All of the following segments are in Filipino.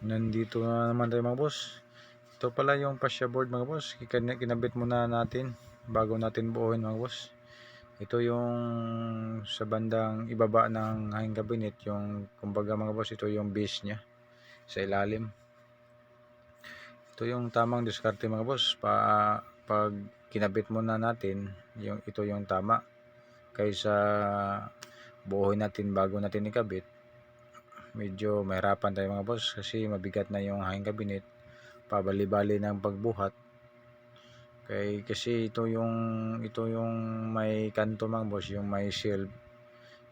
Nandito na naman tayo mga boss. Ito pala yung fascia board mga boss. Kinabit muna natin bago natin buuin mga boss. Ito yung sa bandang ibaba ng hanging cabinet, yung kumbaga mga boss, ito yung base nya sa ilalim. Ito yung tamang diskarte mga boss. Pag kinabit muna natin, ito yung tama kaysa buuin natin bago natin ikabit. Medyo mahirapan tayo mga boss kasi mabigat na yung hanging cabinet, pabali-bali ng pagbuhat. Kasi ito yung may kanto mga boss, yung may shelf,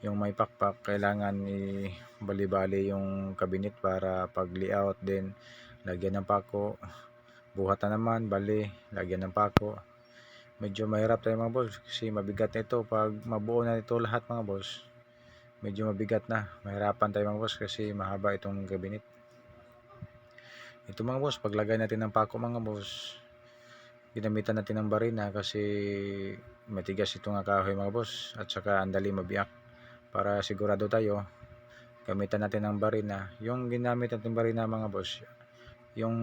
yung may pakpak. Kailangan i-bali-bali yung cabinet para pag layout din, lagyan ng pako, buhat na naman, bali, lagyan ng pako. Medyo mahirap tayo mga boss kasi mabigat na ito. Pag mabuo na ito lahat mga boss, medyo mabigat na, mahirapan tayo mga boss kasi mahaba itong cabinet. Ito mga boss, paglagay natin ng pako mga boss, ginamitan natin ng barina kasi matigas itong kahoy mga boss, at saka andali mabiyak. Para sigurado tayo, gamitan natin ng barina. Yung ginamit natin barina mga boss, yung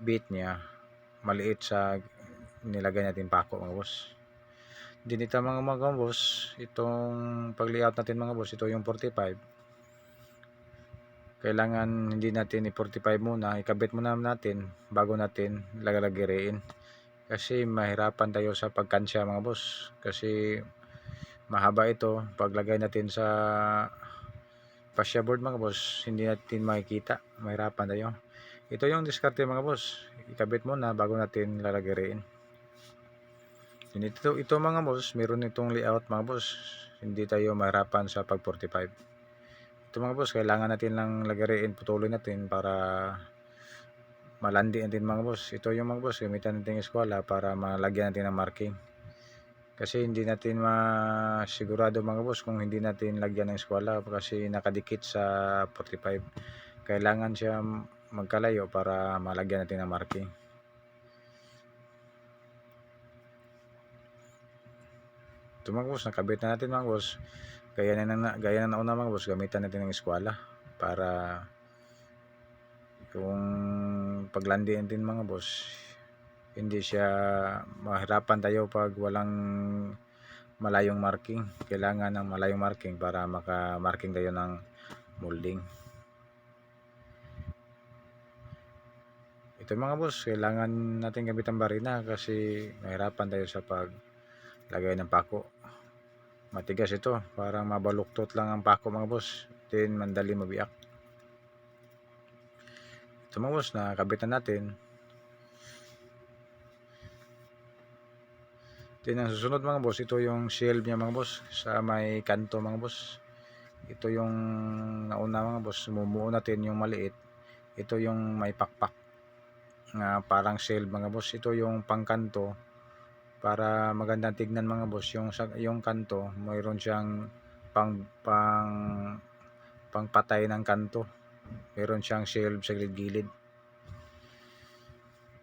bit niya maliit sa nilagay natin pako mga boss. Dinita mga boss, itong pag layout natin mga boss, ito yung 45. Kailangan hindi natin i-45 muna, ikabit muna natin bago natin lalagyan. Kasi mahirapan tayo sa pagkansya mga boss, kasi mahaba ito. Paglagay natin sa fascia board mga boss, hindi natin makikita, mahirapan tayo. Ito yung diskarte mga boss, ikabit muna bago natin lalagyan. Ito mga boss, meron itong layout mga boss, hindi tayo mahirapan sa pag 45. Ito mga boss, kailangan natin lang lagarin, putulin natin para malandi natin mga boss. Ito yung mga boss, gamitan natin yung eskwela para malagyan natin ng marking. Kasi hindi natin masigurado mga boss kung hindi natin lagyan ng eskwela kasi nakadikit sa 45. Kailangan siya magkalayo para malagyan natin ng marking. Ito mga boss, nakabit na natin mga boss. Gaya na nauna mga boss, gamitan natin ng eskwela para kung paglandi natin mga boss, hindi siya mahirapan tayo pag walang malayong marking. Kailangan ng malayong marking para maka-marking tayo ng molding. Ito mga boss, kailangan natin gamitan barina kasi mahirapan tayo sa paglagay ng pako. Matigas ito, parang mabaluktot lang ang pako mga boss, then mandali mabiyak. Ito mga boss, nakabitan natin. Then ang susunod mga boss, ito yung shelf niya mga boss, sa may kanto mga boss. Ito yung nauna mga boss, mumuo natin yung maliit. Ito yung may pakpak na parang shelf mga boss. Ito yung pangkanto para magandang tignan mga boss. Yung kanto, mayroon siyang pangpatay ng kanto. Mayroon siyang shelf sa gilid-gilid.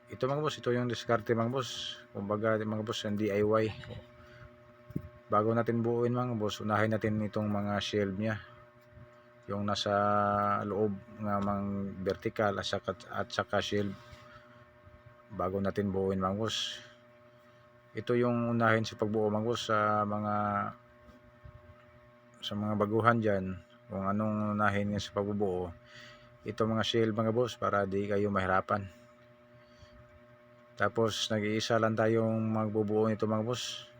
Ito mga boss, ito yung diskarte mga boss. Kumbaga mga boss, yung DIY. Bago natin buuin mga boss, unahin natin itong mga shelf niya. Yung nasa loob ng mga vertical at saka shelf. Bago natin buuin mga boss. Ito yung unahin sa pagbuo mga boss sa mga baguhan dyan. Kung anong unahin sa pagbubuo. Ito mga shelf mga boss para di kayo mahirapan. Tapos nag-iisa lang tayong magbubuo nito mga boss.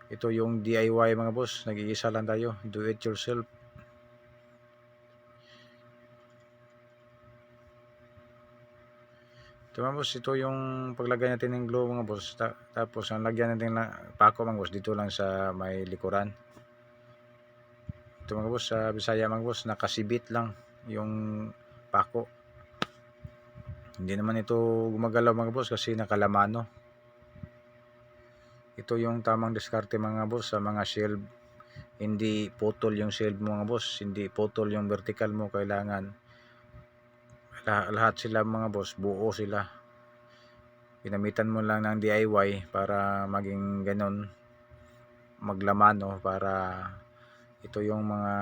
Ito yung DIY mga boss, nag-iisa lang tayo, do it yourself. Ito mga boss, ito yung paglagay natin ng glue mga boss. Tapos ang lagyan natin ng pako mga boss, dito lang sa may likuran. Ito mga boss, sa Bisaya mga boss, nakasibit lang yung pako. Hindi naman ito gumagalaw mga boss kasi nakalamano. Ito yung tamang diskarte mga boss sa mga shelf. Hindi putol yung shelf mo mga boss, hindi putol yung vertical mo. Kailangan lahat sila mga boss, buo sila. Ginamitan mo lang ng DIY para maging ganon, maglamano. Para ito yung mga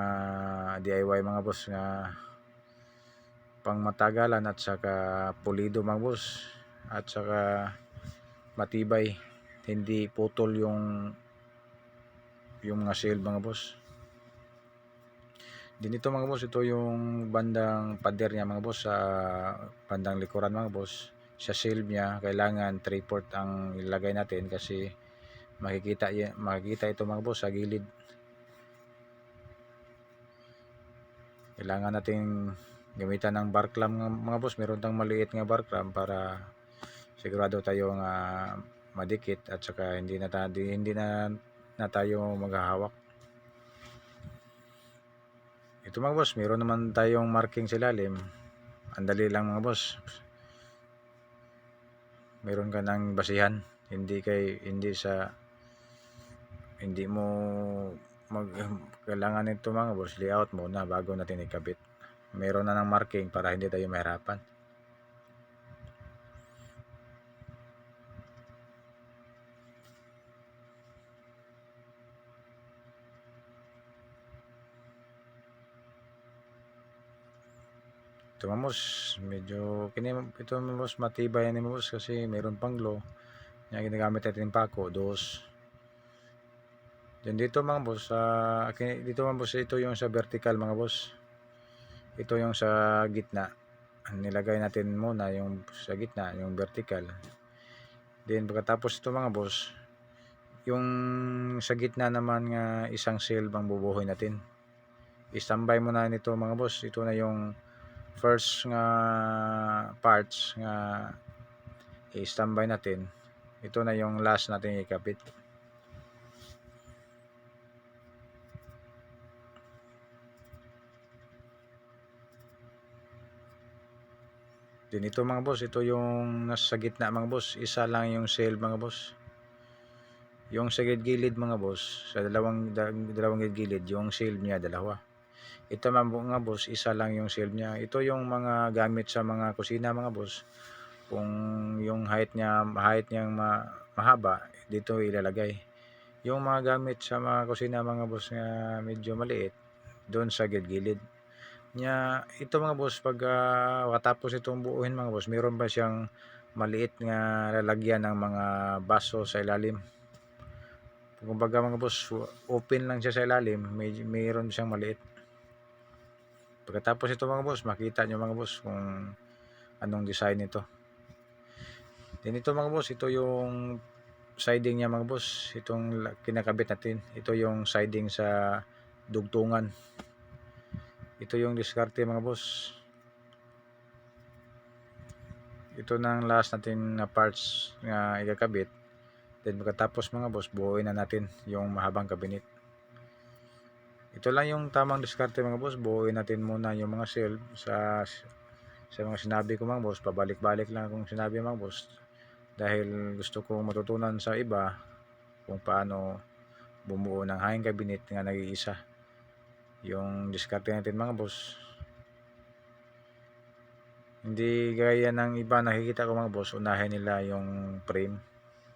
DIY mga boss nga pang matagalan at saka pulido mga boss, at saka matibay, hindi putol yung mga shield mga boss. Din ito mga boss, ito yung bandang pader niya mga boss, sa bandang likuran mga boss. Sa shield niya kailangan 3/4 ang ilagay natin kasi makikita ito mga boss sa gilid. Kailangan nating gamitan ng bar clamp mga boss. Meron tayong maliit nga bar clamp para sigurado tayong madikit at saka hindi na tayo maghahawak. Ito mga boss, meron naman tayong marking sa ilalim. Ang dali lang mga boss. Meron ka ng basihan, hindi mo kailangan nito mga boss, layout mo na bago natin ikabit. Meron na ng marking para hindi tayo mahirapan. Ito mga boss, medyo ito mga boss, matibay yan mga boss kasi meron pang glow. Yan ginagamit natin yung pako, dos. Then dito mga boss, dito mga boss, ito yung sa vertical mga boss. Ito yung sa gitna. Nilagay natin muna yung sa gitna, yung vertical. Then pagkatapos ito mga boss, yung sa gitna naman nga isang shield bang bubuhoy natin. I-standby muna nito mga boss. Ito na yung first nga parts nga i-standby natin. Ito na yung last natin ikabit. Din ito mga boss, ito yung nasa gitna mga boss. Isa lang yung shield mga boss. Yung sa gilid mga boss, sa dalawang gilid, yung shield niya dalawa. Ito mga boss, isa lang yung shield niya. Ito yung mga gamit sa mga kusina mga boss. Kung yung height niyang mahaba, dito ilalagay. Yung mga gamit sa mga kusina mga boss nga medyo maliit, doon sa gilid. Ito mga boss, pag matapos itong buuhin mga boss, meron ba siyang maliit nga lalagyan ng mga baso sa ilalim. Kumbaga mga boss, open lang siya sa ilalim, mayroon siyang maliit. Pagkatapos ito mga boss, makita nyo mga boss kung anong design ito. Then ito mga boss, ito yung siding niya mga boss. Itong kinakabit natin, ito yung siding sa dugtungan. Ito yung diskarte mga boss. Ito na ang last natin na parts nga ikakabit. Then pagkatapos mga boss, buuin na natin yung mahabang kabinet. Ito lang yung tamang diskarte mga boss. Buuin natin muna yung mga shield sa mga sinabi ko mga boss. Pabalik-balik lang kung sinabi mga boss, dahil gusto kong matutunan sa iba kung paano bumuo ng hanging cabinet nga nag-iisa. Yung diskarte natin mga boss, hindi gaya ng iba nakikita ko mga boss, unahin nila yung frame,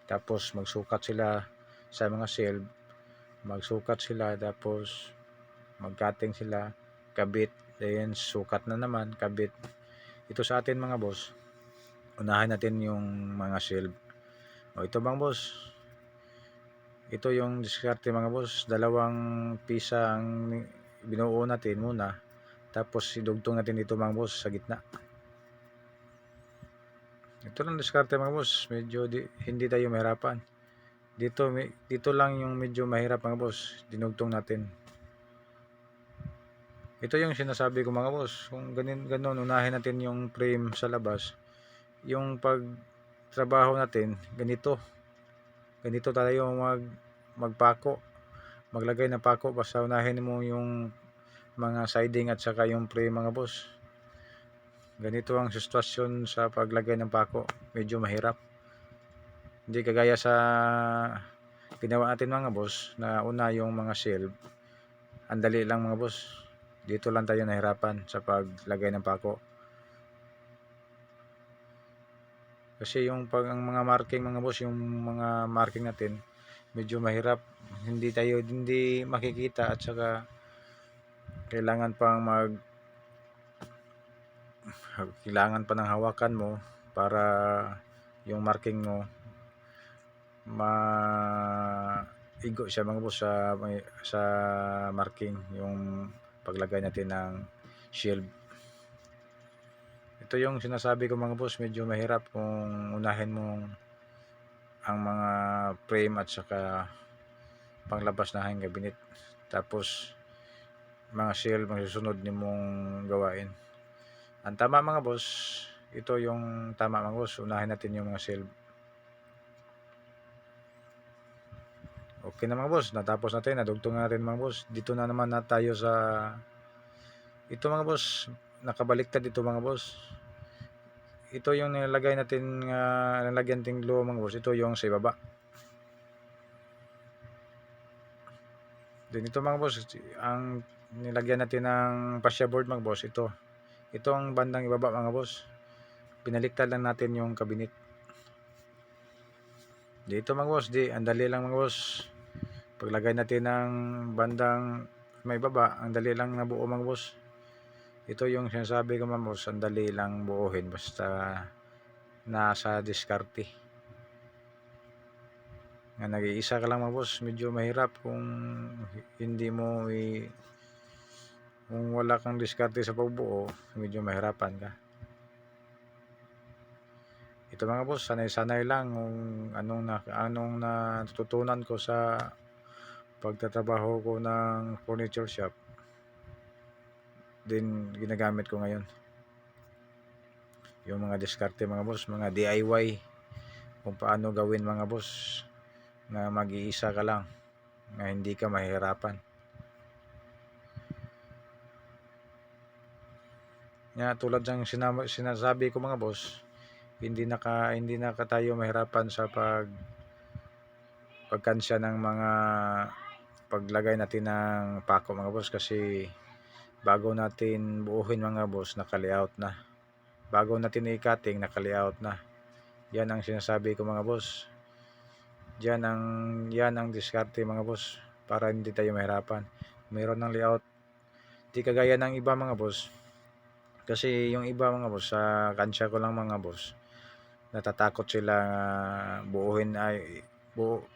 tapos magsukat sila sa mga shield, tapos mag-cutting sila, kabit, then sukat na naman, kabit. Ito sa atin mga boss, unahin natin yung mga shield. Ito bang boss, ito yung diskarte mga boss. Dalawang pisa ang binuo natin muna, tapos idugtong natin dito mga boss sa gitna. Ito lang diskarte mga boss, medyo hindi tayo mahirapan. Dito lang yung medyo mahirap mga boss, dinugtong natin. Ito yung sinasabi ko mga boss, kung ganun unahin natin yung frame sa labas, yung pagtrabaho natin ganito tayo magpako, maglagay ng pako, basta unahin mo yung mga siding at saka yung frame mga boss. Ganito ang sitwasyon sa paglagay ng pako, medyo mahirap. Hindi kagaya sa ginawa natin mga boss na una yung mga shield, ang dali lang mga boss. Dito lang tayo nahirapan sa paglagay ng pako. Kasi ang mga marking mga boss, yung mga marking natin medyo mahirap, hindi makikita, at saka kailangan pang kailangan pa ng hawakan mo para yung marking mo maigo siya mga boss sa marking, yung paglagay natin ng shield. Ito yung sinasabi ko mga boss, medyo mahirap kung unahin mong ang mga frame at saka panglabas na hanging cabinet, tapos mga shield magsusunod ni mong gawain. Ang tama mga boss, ito yung tama mga boss, unahin natin yung mga shield. Okay na mga boss, natapos natin, nadugtong natin mga boss. Dito na naman na tayo sa ito mga boss, nakabaliktad ito mga boss. Ito yung nilagay natin nilagyan ting glue mga boss, ito yung sa ibaba. Then ito mga boss, ang nilagyan natin ng fascia board mga boss, ito ang bandang ibaba mga boss. Pinaliktad lang natin yung cabinet. Dito mga boss, ang dali lang mga boss. Paglagay natin ng bandang may baba, ang dali lang na buo mga boss. Ito yung sinasabi ko mga boss, ang dali lang buuhin basta nasa diskarte. Nga nag-iisa ka lang mga boss, medyo mahirap kung hindi mo kung wala kang diskarte sa pagbuo, medyo mahirapan ka. Ito mga boss, sanay-sanay lang kung anong natutunan ko sa pagtatrabaho ko ng furniture shop, din ginagamit ko ngayon. Yung mga diskarte mga boss, mga DIY kung paano gawin mga boss na mag-iisa ka lang, na hindi ka mahirapan. Tulad ng sinasabi ko mga boss, hindi na tayo mahirapan sa pagkansya ng mga paglagay natin ng pako mga boss, kasi bago natin buuhin mga boss, naka-layout na. Bago natin i-cutting, naka-layout na. Yan ang sinasabi ko mga boss. Yan ang diskarte mga boss, para hindi tayo mahirapan. Mayroon ng layout. Di kagaya ng iba mga boss. Kasi yung iba mga boss, sa kansya ko lang mga boss, natatakot sila buuhin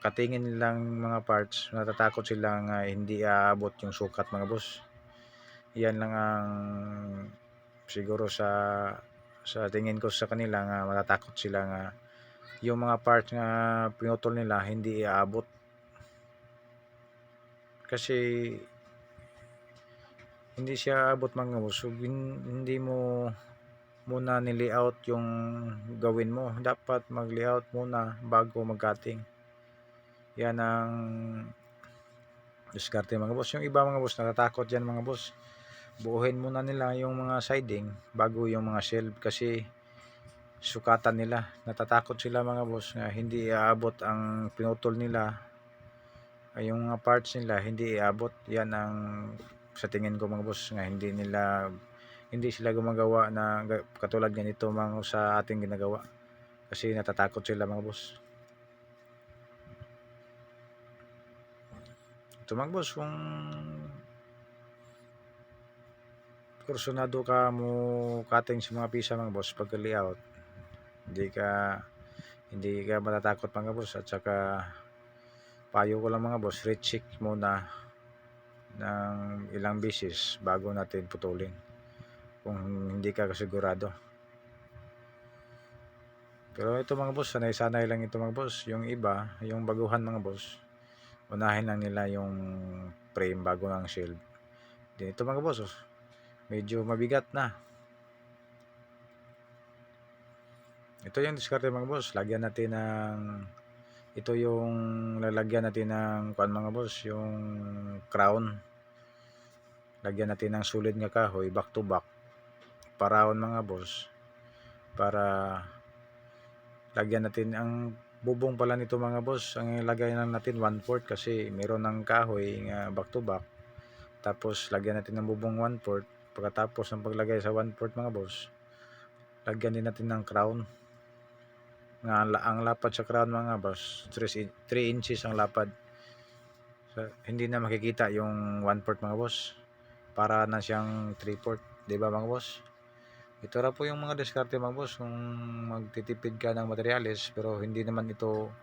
katingin lang mga parts, natatakot sila hindi aabot yung sukat mga boss. Yan lang ang siguro sa tingin ko sa kanila, nga matatakot sila nga yung mga parts nga pinutol nila hindi iaabot, kasi hindi siya aabot mga boss. So, hindi mo muna ni-layout yung gawin mo, dapat mag-layout muna bago mag-cutting. Yan ang diskarte mga boss. Yung iba mga boss, natatakot yan mga boss, buuhin muna nila yung mga siding bago yung mga shelf, kasi sukatan nila. Natatakot sila mga boss na hindi iaabot ang pinutol nila, ay yung mga parts nila hindi iaabot. Yan ang sa tingin ko mga boss, nga hindi sila gumagawa na katulad ganito mga sa ating ginagawa, kasi natatakot sila mga boss. Ito mga boss, kung kursunado ka mo cutting sa mga pisa mga boss, pagka layout, hindi ka matatakot mga boss. At saka payo ko lang mga boss, recheck muna ng ilang beses bago natin putulin, kung hindi ka kasigurado. Pero ito mga boss, sanay-sanay lang ito mga boss. Yung iba, yung baguhan mga boss, unahin lang nila yung frame bago ng shield. Ito mga boss, medyo mabigat na. Ito yung diskarte mga boss, lagyan natin ng ito yung lalagyan natin ng mga boss, yung crown. Lagyan natin ng solid nga kahoy, back to back, paraon mga boss, para lagyan natin ang bubong pala nito mga boss. Ang ilagay lang natin 1/4, kasi meron ng kahoy nga back to back, tapos lagyan natin ng bubong 1/4. Pagkatapos ng paglagay sa 1/4 mga boss, lagyan din natin ng crown. Ang lapad sa crown mga boss, 3 inches ang lapad. So, hindi na makikita yung 1/4 mga boss, para na siyang 3/4, di ba mga boss? Ito ra po yung mga diskarte mga boss kung magtitipid ka ng materyales, pero hindi naman ito,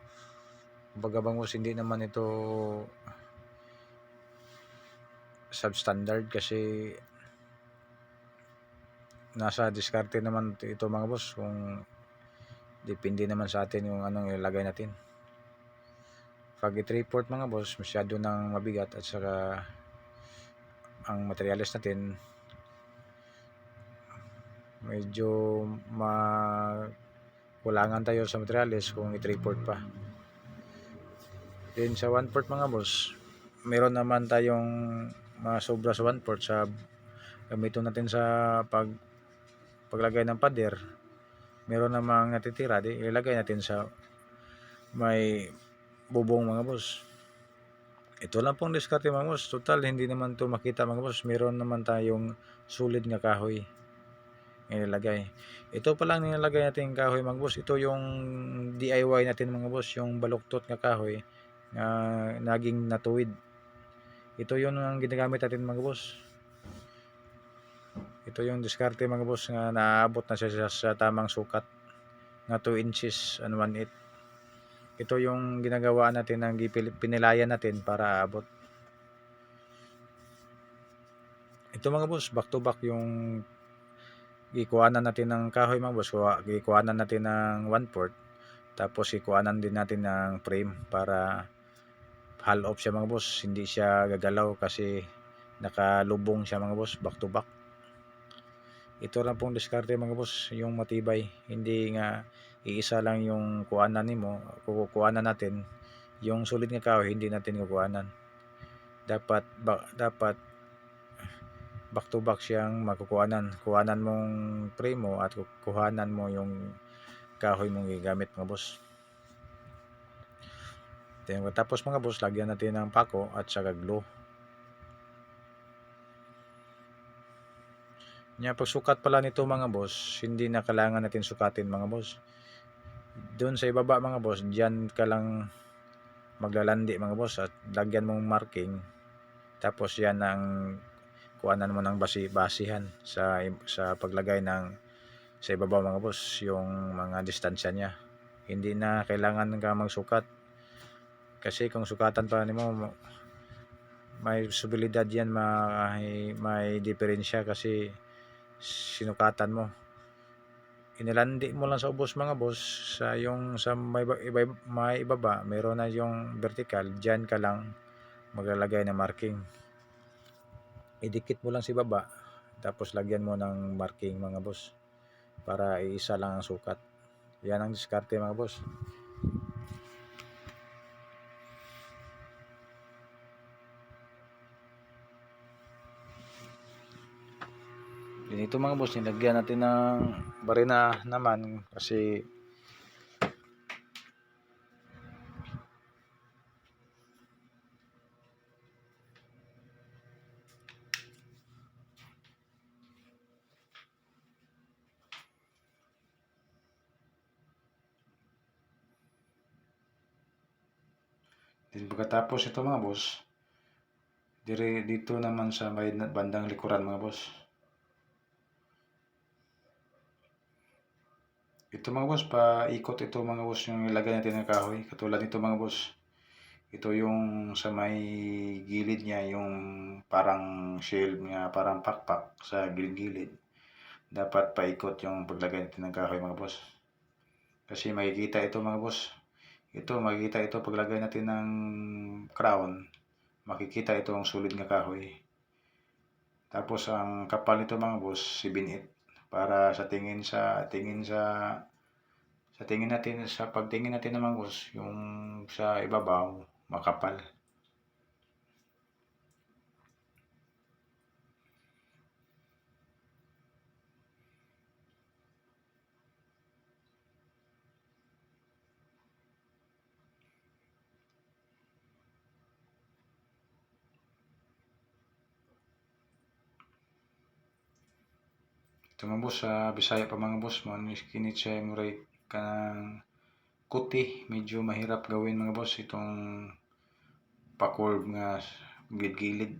kumbaga bang boss, hindi naman ito substandard kasi nasa diskarte naman ito mga boss, kung depende naman sa atin yung anong ilagay natin. Pag i-3/4 mga boss, masyado nang mabigat at saka ang materyales natin medyo kulangan tayo sa materyales kung i-3/4 pa. Then sa 1/4 mga boss, meron naman tayong sobra sa 1/4 sa gamiton natin sa paglagay ng pader. Meron namang natitira, di ilagay natin sa may bubong mga boss. Ito lang pong diskarte mga boss. Total hindi naman to makita mga boss. Meron naman tayong solid nga kahoy ilalagay. Ito pa lang nilalagay natin kahoy mga boss. Ito yung DIY natin mga boss, yung baluktot nga kahoy na naging natuwid. Ito yung ang ginagamit natin mga boss. Ito yung diskarte mga boss nga naabot na siya sa tamang sukat nga 2 inches and 1/8. Ito yung ginagawa natin ng pinilayan natin para aabot. Ito mga boss, back to back yung ikuhanan natin ng kahoy mga boss, ikuhanan natin ng 1/4, tapos ikuhanan din natin ng frame para hull off siya mga boss, hindi siya gagalaw kasi nakalubong siya mga boss, back to back. Ito lang pong diskarte mga boss, yung matibay, hindi nga iisa lang yung kuhanan kukuhanan natin, yung solid nga kahoy hindi natin kukuhanan. Dapat back to back siyang kuhanan mong frame mo at kuhanan mo yung kahoy mong gigamit mga boss. Tapos mga boss, lagyan natin ng pako at saka glue. Pagsukat pala nito mga boss, hindi na kailangan natin sukatin mga boss. Doon sa ibaba mga boss, diyan ka lang maglalandi mga boss at lagyan mong marking. Tapos yan ang kuhanan mo ng basihan sa paglagay ng sa ibaba mga boss, yung mga distansya niya. Hindi na kailangan ka magsukat. Kasi kung sukatan pa nimo, may posibilidad yan may diferensya kasi sinukatan mo. Inilandi mo lang sa ubos mga boss, sa may ibaba, meron na yung vertical, diyan ka lang maglalagay ng marking. Idikit mo lang sa baba, tapos lagyan mo ng marking mga boss para iisa lang ang sukat. Yan ang diskarte mga boss. Ito mga boss, nilagyan natin ng barina naman kasi pagkatapos ito mga boss, dito naman sa may bandang likuran mga boss. Ito mga boss, paikot ito mga boss yung ilagay natin ng kahoy. Katulad nito mga boss. Ito yung sa may gilid niya, yung parang shell niya, parang pakpak sa gilid-gilid. Dapat paikot yung paglagay natin ng kahoy mga boss. Kasi makikita ito mga boss. Makikita ito paglagay natin ng crown. Makikita ito ang sulit nga kahoy. Tapos ang kapal nito mga boss, 7/8 para sa pagtingin natin naman boss, yung sa ibabaw makapal. Ito mga boss, sa Bisaya pa mga boss, kinit siya muray ka ng kuti. Medyo mahirap gawin mga boss itong pa-curve nga gilid-gilid.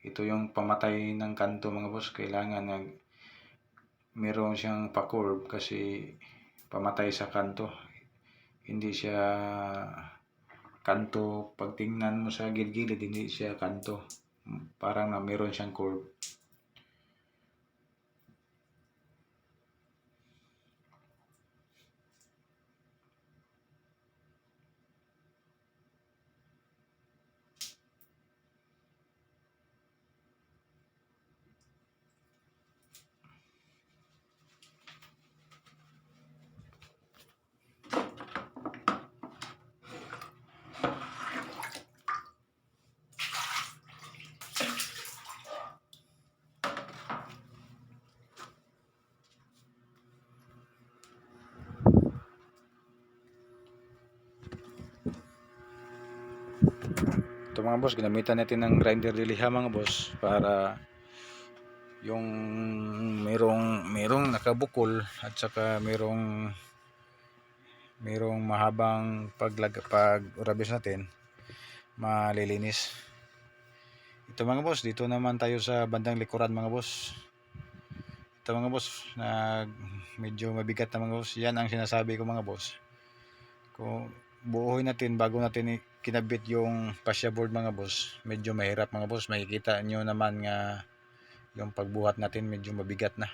Ito yung pamatay ng kanto mga boss. Kailangan meron siyang pa-curve kasi pamatay sa kanto. Hindi siya kanto, pag tingnan mo sa gilid-gilid, hindi siya kanto. Parang na meron siyang curve. Ito mga boss, ginamitan natin ng grinder liliha mga boss para yung merong nakabukol at saka merong mahabang pag urabis natin malilinis. Ito mga boss, dito naman tayo sa bandang likuran mga boss. Ito mga boss, medyo mabigat na mga boss. Yan ang sinasabi ko mga boss. Kung buuhin natin bago natin kinabit yung fascia board mga boss, medyo mahirap mga boss. Makikita nyo naman nga yung pagbuhat natin medyo mabigat na.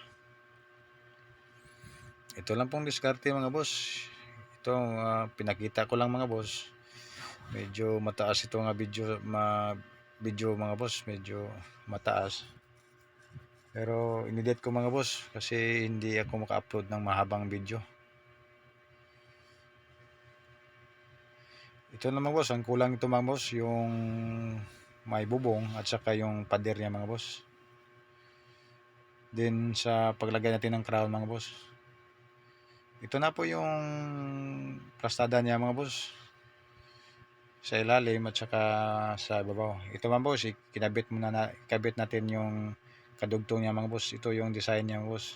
Ito lang pong diskarte mga boss. Ito pinakita ko lang mga boss. Medyo mataas ito nga video mga boss, medyo mataas. Pero inedit ko mga boss kasi hindi ako maka-upload ng mahabang video. Ito na mga boss, ang kulang ito mga boss, yung may bubong at saka yung pader niya mga boss. Then sa paglagay natin ng crown mga boss. Ito na po yung plastada niya mga boss. Sa ilalim at saka sa babaw. Ito mga boss, ikabit natin yung kadugtong niya mga boss. Ito yung design niya mga boss.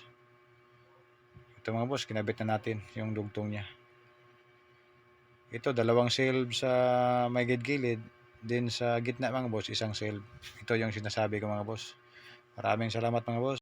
Ito mga boss, kinabit na natin yung dugtong niya. Ito, dalawang silb sa may gilid. Then sa gitna mga boss, isang silb. Ito yung sinasabi ko mga boss. Maraming salamat mga boss.